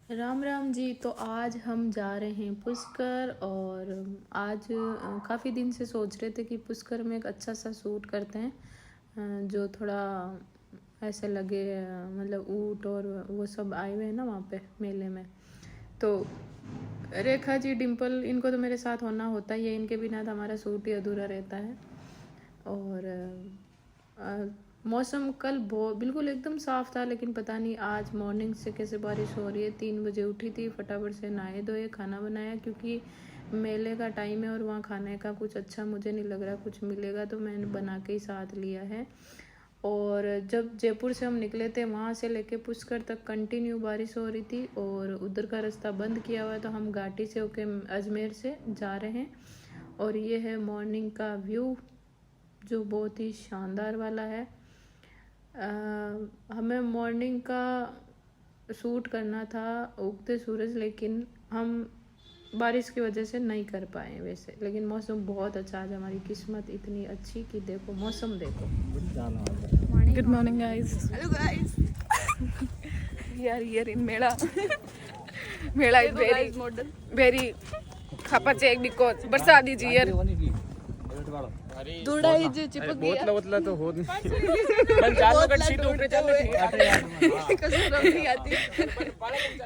राम राम जी। तो आज हम जा रहे हैं पुष्कर। और आज काफ़ी दिन से सोच रहे थे कि पुष्कर में एक अच्छा सा शूट करते हैं, जो थोड़ा ऐसे लगे, मतलब ऊँट और वो सब आए हुए हैं ना वहाँ पे मेले में। तो रेखा जी, डिम्पल, इनको तो मेरे साथ होना होता ही है, इनके बिना तो हमारा शूट ही अधूरा रहता है। और मौसम कल बहुत बिल्कुल एकदम साफ था, लेकिन पता नहीं आज मॉर्निंग से कैसे बारिश हो रही है। 3 बजे उठी थी, फटाफट से नहाए धोए, खाना बनाया, क्योंकि मेले का टाइम है और वहाँ खाने का कुछ अच्छा मुझे नहीं लग रहा कुछ मिलेगा, तो मैंने बना के ही साथ लिया है। और जब जयपुर से हम निकले थे, वहाँ से लेके पुष्कर तक कंटिन्यू बारिश हो रही थी और उधर का रास्ता बंद किया हुआ है, तो हम घाटी से होके अजमेर से जा रहे हैं। और ये है मॉर्निंग का व्यू, जो बहुत ही शानदार वाला है। हमें मॉर्निंग का शूट करना था उगते सूरज, लेकिन हम बारिश की वजह से नहीं कर पाए वैसे। लेकिन मौसम बहुत अच्छा, आज हमारी किस्मत इतनी अच्छी कि देखो मौसम देखो। Good morning, guys. Hello guys. We are here in Mela. Mela is very खपाचे because बरसात is here. थोड़ा ही जो चिपक गया। बोतला तो हो नहीं। बन चार कट सीट ऊपर चल रही कसम नहीं आती।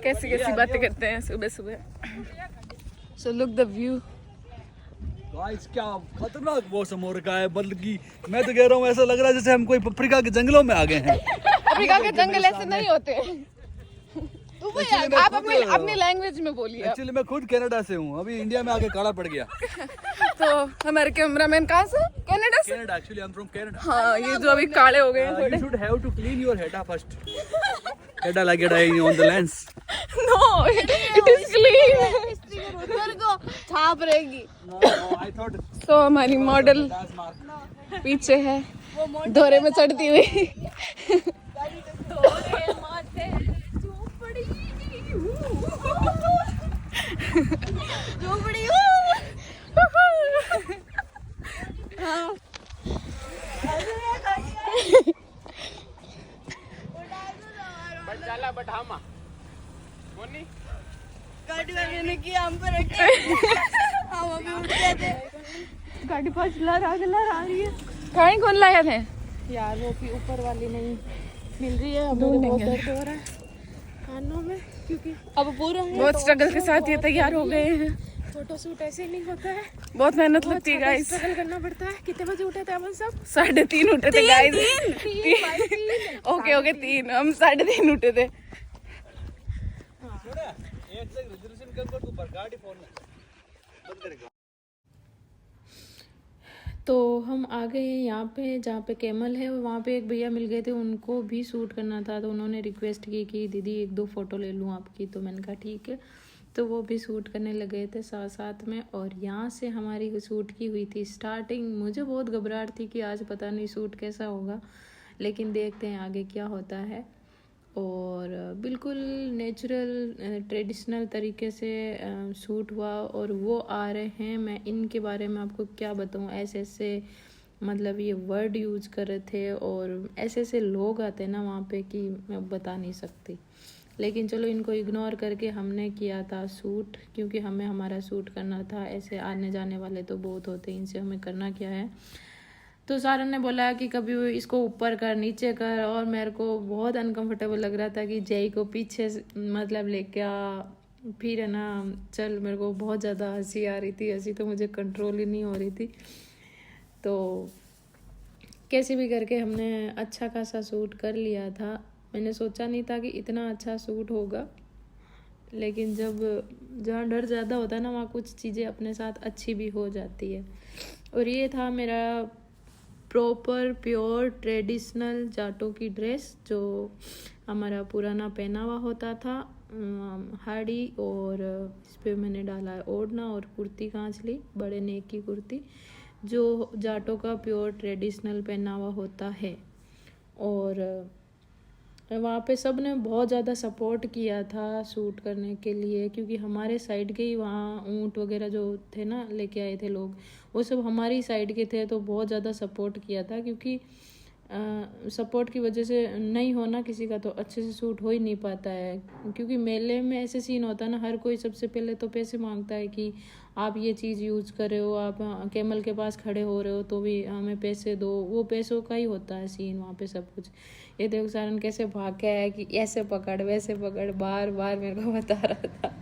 कैसी कैसी बातें करते हैं सुबह सुबह। So look the view. Guys, क्या खतरनाक मौसम हो रखा है। मतलब कि मैं तो कह रहा हूँ, ऐसा लग रहा है जैसे हम कोई अफ्रीका के जंगलों में आ गए हैं। अफ्रीका के जंगल ऐसे नहीं होते। आप अपनी लैंग्वेज में बोलिए। एक्चुअली मैं खुद कनाडा से हूँ, अभी इंडिया में आके काला पड़ गया। तो हमारे कैमरामैन कहाँ से? कनाडा से। Canada, actually I am from Canada. हाँ, ये जो अभी काले हो गए हैं थोड़े। You should have to clean your head first. Head like it on the lens. No, it is clean. ऊपर को छाप रहेगी। No, I thought. तो हमारी मॉडल पीछे है, दौरे में चढ़ती हुई। झोपड़ी। गाड़ी वाले ने किया हम पर अटैक। हम अभी उठ गए थे। गाड़ी पास ला रही है। गाड़ी कौन लाया थे? यार वो भी ऊपर वाली नहीं मिल रही है, हमें बहुत दर्द हो रहा है कानों में, क्योंकि अब पूरा है। बहुत स्ट्रगल के साथ ये तैयार हो गए हैं। फोटो शूट ऐसे नहीं होता है, बहुत मेहनत लगती है गाइस। स्ट्रगल करना पड़ता है। कितने बजे उठे थे अपन सब? 3:30 उठे थे गाइस। ओके 3, हम 3:30 उठे थे। तो हम आ गए हैं यहाँ पे जहाँ पे कैमल है। वहाँ पे एक भैया मिल गए थे, उनको भी शूट करना था, तो उन्होंने रिक्वेस्ट की कि दीदी 1-2 फ़ोटो ले लूँ आपकी। तो मैंने कहा ठीक है, तो वो भी शूट करने लगे थे साथ साथ में। और यहाँ से हमारी शूट की हुई थी स्टार्टिंग। मुझे बहुत घबराहट थी कि आज पता नहीं शूट कैसा होगा, लेकिन देखते हैं आगे क्या होता है। और बिल्कुल नेचुरल ट्रेडिशनल तरीके से शूट हुआ। और वो आ रहे हैं, मैं इनके बारे में आपको क्या बताऊँ, ऐसे ऐसे मतलब ये वर्ड यूज़ कर रहे थे और ऐसे ऐसे लोग आते हैं ना वहाँ पे कि मैं बता नहीं सकती। लेकिन चलो इनको इग्नोर करके हमने किया था शूट, क्योंकि हमें हमारा शूट करना था। ऐसे आने जाने वाले तो बहुत होते हैं, इनसे हमें करना क्या है। तो सारन ने बोला कि कभी इसको ऊपर कर नीचे कर, और मेरे को बहुत अनकंफर्टेबल लग रहा था कि जय को पीछे मतलब लेके आ, फिर है ना चल। मेरे को बहुत ज़्यादा हंसी आ रही थी, हंसी तो मुझे कंट्रोल ही नहीं हो रही थी। तो कैसे भी करके हमने अच्छा खासा शूट कर लिया था। मैंने सोचा नहीं था कि इतना अच्छा शूट होगा, लेकिन जब जहाँ डर ज़्यादा होता है ना, वहाँ कुछ चीज़ें अपने साथ अच्छी भी हो जाती है। और ये था मेरा प्रॉपर प्योर ट्रेडिशनल जाटों की ड्रेस, जो हमारा पुराना पहनावा होता था, हाड़ी। और इस पर मैंने डाला है ओढ़ना और कुर्ती कांच ली, बड़े नेक की कुर्ती, जो जाटों का प्योर ट्रेडिशनल पहनावा होता है। और वहाँ पे सब ने बहुत ज़्यादा सपोर्ट किया था शूट करने के लिए, क्योंकि हमारे साइड के ही वहाँ ऊँट वगैरह जो थे ना लेके आए थे लोग, वो सब हमारी साइड के थे, तो बहुत ज़्यादा सपोर्ट किया था। क्योंकि सपोर्ट की वजह से नहीं होना किसी का तो अच्छे से सूट हो ही नहीं पाता है, क्योंकि मेले में ऐसे सीन होता है ना, हर कोई सबसे पहले तो पैसे मांगता है कि आप ये चीज़ यूज़ कर रहे हो, आप कैमल के पास खड़े हो रहे हो तो भी हमें पैसे दो, वो पैसों का ही होता है सीन वहाँ पे सब कुछ। ये देखो सारन कैसे भाग के आया कि ऐसे पकड़ वैसे पकड़, बार बार मेरे को बता रहा था।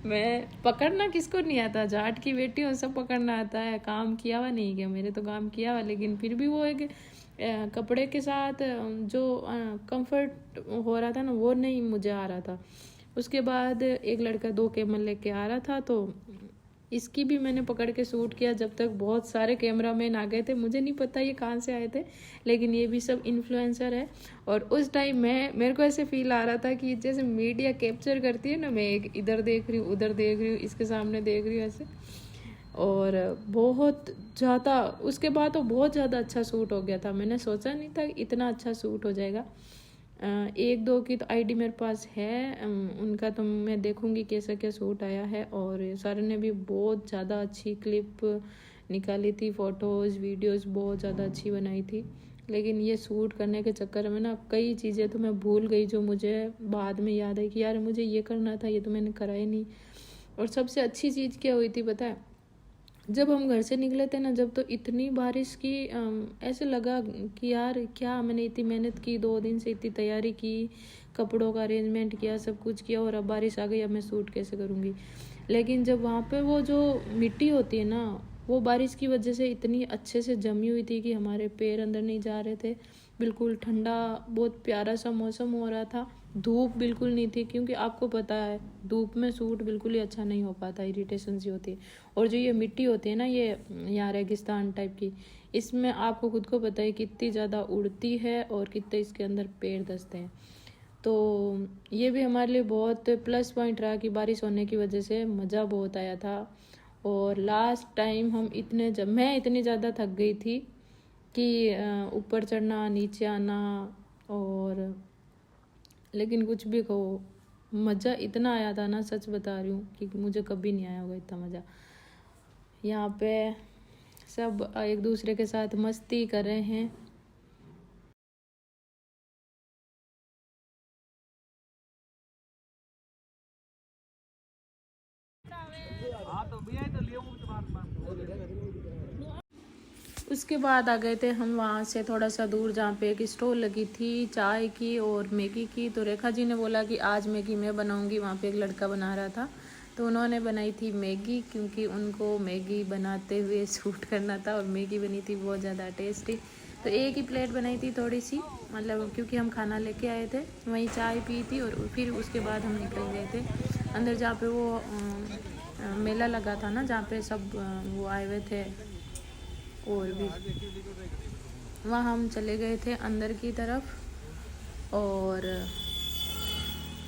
मैं पकड़ना किसको नहीं आता, जाट की बेटी हूँ, सब पकड़ना आता है, काम किया हुआ नहीं क्या, मेरे तो काम किया हुआ, लेकिन फिर भी वो एक कपड़े के साथ जो कंफर्ट हो रहा था ना वो नहीं मुझे आ रहा था। उसके बाद एक लड़का 2 कैमल लेके आ रहा था, तो इसकी भी मैंने पकड़ के शूट किया जब तक बहुत सारे कैमरामैन आ गए थे। मुझे नहीं पता ये कहाँ से आए थे, लेकिन ये भी सब इन्फ्लुएंसर है। और उस टाइम मेरे को ऐसे फील आ रहा था कि जैसे मीडिया कैप्चर करती है ना, मैं एक इधर देख रही हूँ, उधर देख रही हूँ, इसके सामने देख रही हूँ ऐसे। और बहुत ज़्यादा उसके बाद तो बहुत ज़्यादा अच्छा सूट हो गया था। मैंने सोचा नहीं था इतना अच्छा सूट हो जाएगा। 1-2 की तो आईडी मेरे पास है, उनका तो मैं देखूंगी कैसा क्या सूट आया है। और सारे ने भी बहुत ज़्यादा अच्छी क्लिप निकाली थी, फ़ोटोज़ वीडियोज़ बहुत ज़्यादा अच्छी बनाई थी। लेकिन ये सूट करने के चक्कर में ना कई चीज़ें तो मैं भूल गई, जो मुझे बाद में याद आई कि यार मुझे ये करना था, ये तो मैंने करा ही नहीं। और सबसे अच्छी चीज़ क्या हुई थी पता है, जब हम घर से निकले थे ना, जब तो इतनी बारिश की, ऐसे लगा कि यार क्या मैंने इतनी मेहनत की, 2 दिन से इतनी तैयारी की, कपड़ों का अरेंजमेंट किया, सब कुछ किया, और अब बारिश आ गई, अब मैं सूट कैसे करूँगी। लेकिन जब वहाँ पे वो जो मिट्टी होती है ना, वो बारिश की वजह से इतनी अच्छे से जमी हुई थी कि हमारे पैर अंदर नहीं जा रहे थे। बिल्कुल ठंडा, बहुत प्यारा सा मौसम हो रहा था, धूप बिल्कुल नहीं थी, क्योंकि आपको पता है धूप में सूट बिल्कुल ही अच्छा नहीं हो पाता, इरिटेशन सी होती है। और जो ये मिट्टी होती है ना, ये यहाँ रेगिस्तान टाइप की, इसमें आपको खुद को पता है कितनी ज़्यादा उड़ती है और कितने इसके अंदर पैर धंसते हैं। तो ये भी हमारे लिए बहुत प्लस पॉइंट रहा कि बारिश होने की वजह से मज़ा बहुत आया था। और लास्ट टाइम मैं इतनी ज़्यादा थक गई थी कि ऊपर चढ़ना नीचे आना, और लेकिन कुछ भी कहो मज़ा इतना आया था ना, सच बता रही हूँ कि मुझे कभी नहीं आया होगा इतना मज़ा। यहाँ पे सब एक दूसरे के साथ मस्ती कर रहे हैं। उसके बाद आ गए थे हम वहाँ से थोड़ा सा दूर, जहाँ पे एक स्टॉल लगी थी चाय की और मैगी की। तो रेखा जी ने बोला कि आज मैगी मैं बनाऊंगी। वहाँ पे एक लड़का बना रहा था, तो उन्होंने बनाई थी मैगी, क्योंकि उनको मैगी बनाते हुए शूट करना था। और मैगी बनी थी बहुत ज़्यादा टेस्टी। तो एक ही प्लेट बनाई थी थोड़ी सी, मतलब क्योंकि हम खाना लेके आए थे, वहीं चाय पी थी। और फिर उसके बाद हम निकल गए थे अंदर, जहाँ पे वो मेला लगा था ना, जहाँ पे सब वो आए हुए थे, और भी वहाँ हम चले गए थे अंदर की तरफ। और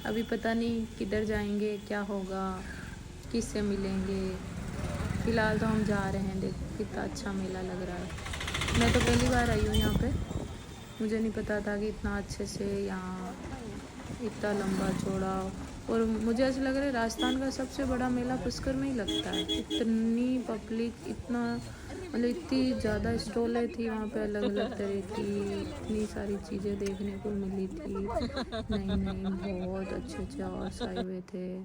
अभी पता नहीं किधर जाएंगे, क्या होगा, किससे मिलेंगे। फ़िलहाल तो हम जा रहे हैं। देखो कितना अच्छा मेला लग रहा है। मैं तो पहली बार आई हूँ यहाँ पे, मुझे नहीं पता था कि इतना अच्छे से यहाँ इतना लंबा चौड़ा। और मुझे ऐसा लग रहा है राजस्थान का सबसे बड़ा मेला पुष्कर में ही लगता है। इतनी पब्लिक, इतना मतलब इतनी ज़्यादा स्टॉलें थी वहाँ पे, अलग अलग तरह की, इतनी सारी चीज़ें देखने को मिली थी। नहीं बहुत अच्छे हॉर्स आए हुए थे।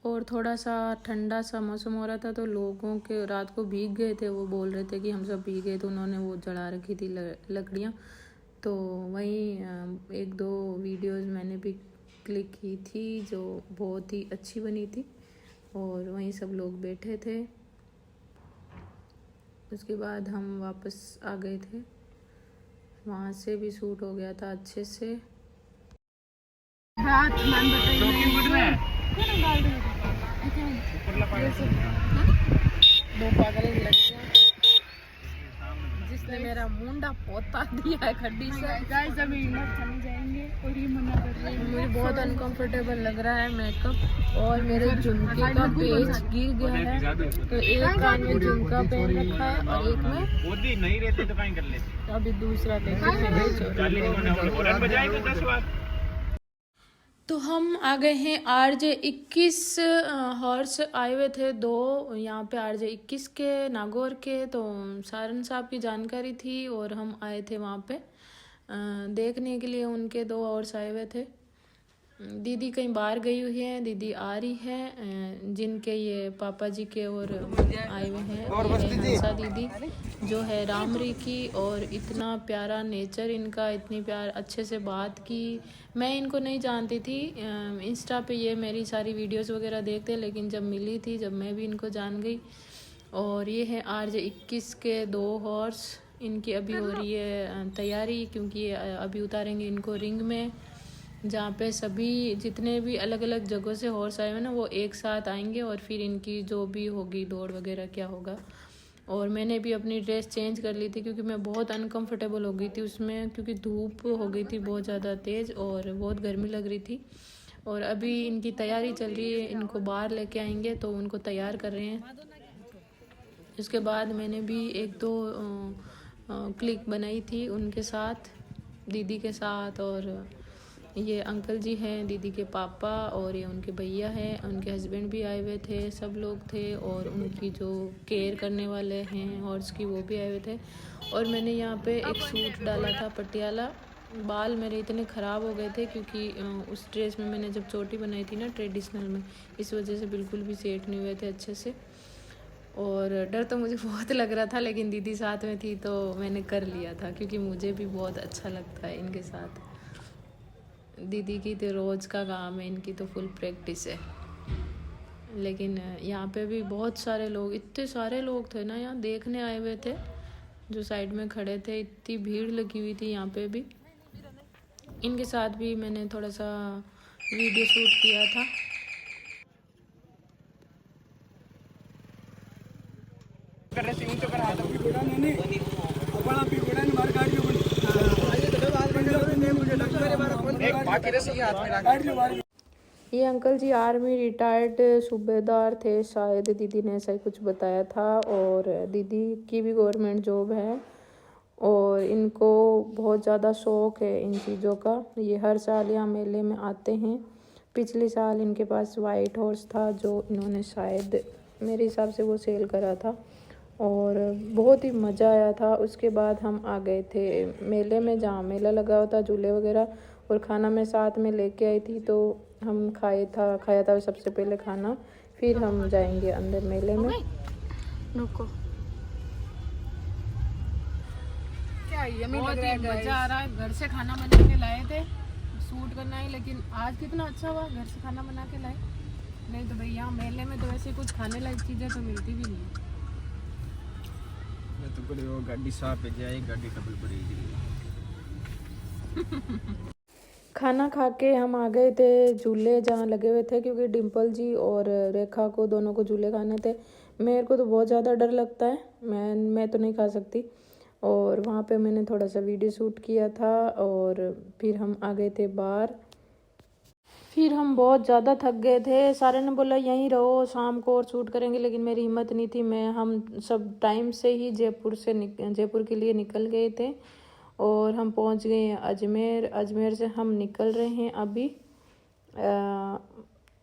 और थोड़ा सा ठंडा सा मौसम हो रहा था, तो लोगों के रात को भीग गए थे, वो बोल रहे थे कि हम सब भीग गए। तो उन्होंने वो जला रखी थी लकड़ियाँ। तो वहीं 1-2 वीडियोज़ मैंने भी क्लिक की थी, जो बहुत ही अच्छी बनी थी। और वहीं सब लोग बैठे थे। उसके बाद हम वापस आ गए थे, वहाँ से भी शूट हो गया था अच्छे से। दो पागल लड़कियां जिसने मेरा मुंडा पोता दिया है खड्डी से। गाइस अभी खाने जाएंगे और ये मना कर रहे हैं। मुझे बहुत अनकंफर्टेबल लग रहा है मेकअप, और मेरे झुमके का पेच गिर गया है। तो एक कान में झुमका पहन रखा है और एक में नहीं रहते तो कहीं कर लेते। अभी दूसरा लेके तो हम आ गए हैं RJ21 हॉर्स आए हुए थे 2 यहाँ पे RJ21 के नागौर के। तो सारन साहब की जानकारी थी और हम आए थे वहाँ पे देखने के लिए। उनके 2 हॉर्स आए हुए थे। दीदी कहीं बाहर गई हुई है, दीदी आ रही है, जिनके ये पापा जी के और आए हुए हैं। ये है हंसा दीदी जो है रामरी की। और इतना प्यारा नेचर इनका, इतनी प्यार अच्छे से बात की। मैं इनको नहीं जानती थी, इंस्टा पे ये मेरी सारी वीडियोस वगैरह देखते, लेकिन जब मिली थी जब मैं भी इनको जान गई। और ये है RJ21 के 2 हॉर्स। इनकी अभी हो रही है तैयारी, क्योंकि ये अभी उतारेंगे इनको रिंग में, जहाँ पे सभी जितने भी अलग अलग जगहों से हॉर्स आए हुए ना वो एक साथ आएंगे और फिर इनकी जो भी होगी दौड़ वगैरह क्या होगा। और मैंने भी अपनी ड्रेस चेंज कर ली थी क्योंकि मैं बहुत अनकंफर्टेबल हो गई थी उसमें, क्योंकि धूप हो गई थी बहुत ज़्यादा तेज़ और बहुत गर्मी लग रही थी। और अभी इनकी तैयारी चल रही है, इनको बाहर लेके आएंगे तो उनको तैयार कर रहे हैं। उसके बाद मैंने भी 1-2 क्लिक बनाई थी उनके साथ, दीदी के साथ। और ये अंकल जी हैं दीदी के पापा, और ये उनके भैया हैं, उनके हस्बैंड भी आए हुए थे, सब लोग थे। और उनकी जो केयर करने वाले हैं हॉर्स की वो भी आए हुए थे। और मैंने यहाँ पे एक सूट डाला था पटियाला। बाल मेरे इतने ख़राब हो गए थे क्योंकि उस ड्रेस में मैंने जब चोटी बनाई थी ना ट्रेडिशनल में, इस वजह से बिल्कुल भी सेट नहीं हुए थे अच्छे से। और डर तो मुझे बहुत लग रहा था, लेकिन दीदी साथ में थी तो मैंने कर लिया था, क्योंकि मुझे भी बहुत अच्छा लगता है इनके साथ। दीदी की तो रोज़ का काम है, इनकी तो फुल प्रैक्टिस है। लेकिन यहाँ पे भी बहुत सारे लोग, इतने सारे लोग थे ना यहाँ देखने आए हुए थे, जो साइड में खड़े थे। इतनी भीड़ लगी हुई थी यहाँ पे भी। इनके साथ भी मैंने थोड़ा सा वीडियो शूट किया था। ये अंकल जी आर्मी रिटायर्ड सूबेदार थे शायद, दीदी ने ऐसा ही कुछ बताया था। और दीदी की भी गवर्नमेंट जॉब है और इनको बहुत ज़्यादा शौक़ है इन चीज़ों का। ये हर साल यहाँ मेले में आते हैं। पिछले साल इनके पास वाइट हॉर्स था जो इन्होंने शायद मेरे हिसाब से वो सेल करा था, और बहुत ही मज़ा आया था। उसके बाद हम आ गए थे मेले में, जहाँ मेला लगा हुआ था, झूले वगैरह, और खाना मैं साथ में लेके आई थी तो हम खाया था सबसे पहले खाना, फिर हम जाएंगे अंदर मेले में। रुको, क्या यम्मी बहुत लग रहा है ही guys। मज़ा आ रहा है। घर से खाना बना के लाए थे शूट करना है, लेकिन आज कितना अच्छा हुआ घर से खाना बना के लाए। नहीं तो भैया मेले में तो वैसे कुछ खाने लायक चीज़ें तो मिलती भी नहीं। तो बोले वो गाड़ी साफ है जाए, गाड़ी डबल पड़ेगी। खाना खा के हम आ गए थे झूले जहाँ लगे हुए थे, क्योंकि डिम्पल जी और रेखा को दोनों को झूले खाने थे। मेरे को तो बहुत ज़्यादा डर लगता है, मैं तो नहीं खा सकती। और वहाँ पे मैंने थोड़ा सा वीडियो शूट किया था और फिर हम आ गए थे बाहर। फिर हम बहुत ज़्यादा थक गए थे, सारे ने बोला यहीं रहो शाम को और शूट करेंगे, लेकिन मेरी हिम्मत नहीं थी। हम सब टाइम से ही जयपुर के लिए निकल गए थे और हम पहुंच गए हैं अजमेर। अजमेर से हम निकल रहे हैं अभी।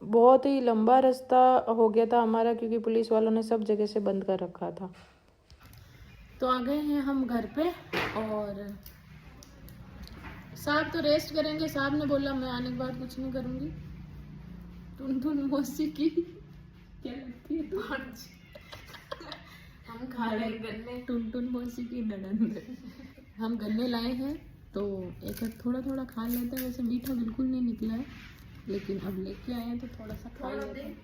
बहुत ही लंबा रास्ता हो गया था हमारा, क्योंकि पुलिस वालों ने सब जगह से बंद कर रखा था। तो आ गए हैं हम घर पे, और साहब तो रेस्ट करेंगे। साहब ने बोला मैं आने के बाद कुछ नहीं करूँगी। टुनटुन मौसी की क्या लगती है हम खा रहे गन्ने, टुनटुन मौसी की ननंद। हम गन्ने लाए हैं तो एक थोड़ा थोड़ा खा लेते हैं। वैसे मीठा बिल्कुल नहीं निकला है, लेकिन अब लेके आए हैं तो थोड़ा सा खा लेते हैं।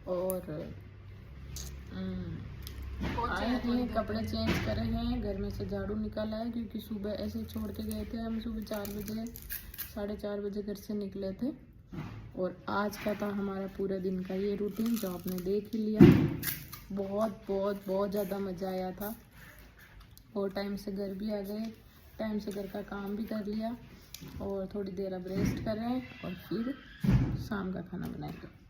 और आए हैं, कपड़े चेंज करे हैं, घर में से झाड़ू निकाला है, क्योंकि सुबह ऐसे छोड़ के गए थे हम। सुबह 4 बजे 4:30 बजे घर से निकले थे। और आज का था हमारा पूरा दिन का ये रूटीन, जो आपने देख ही लिया। बहुत बहुत बहुत ज़्यादा मज़ा आया था। और टाइम से घर भी आ गए, टाइम से घर का काम भी कर लिया, और थोड़ी देर अब रेस्ट कर रहे हैं और फिर शाम का खाना बनाएंगे।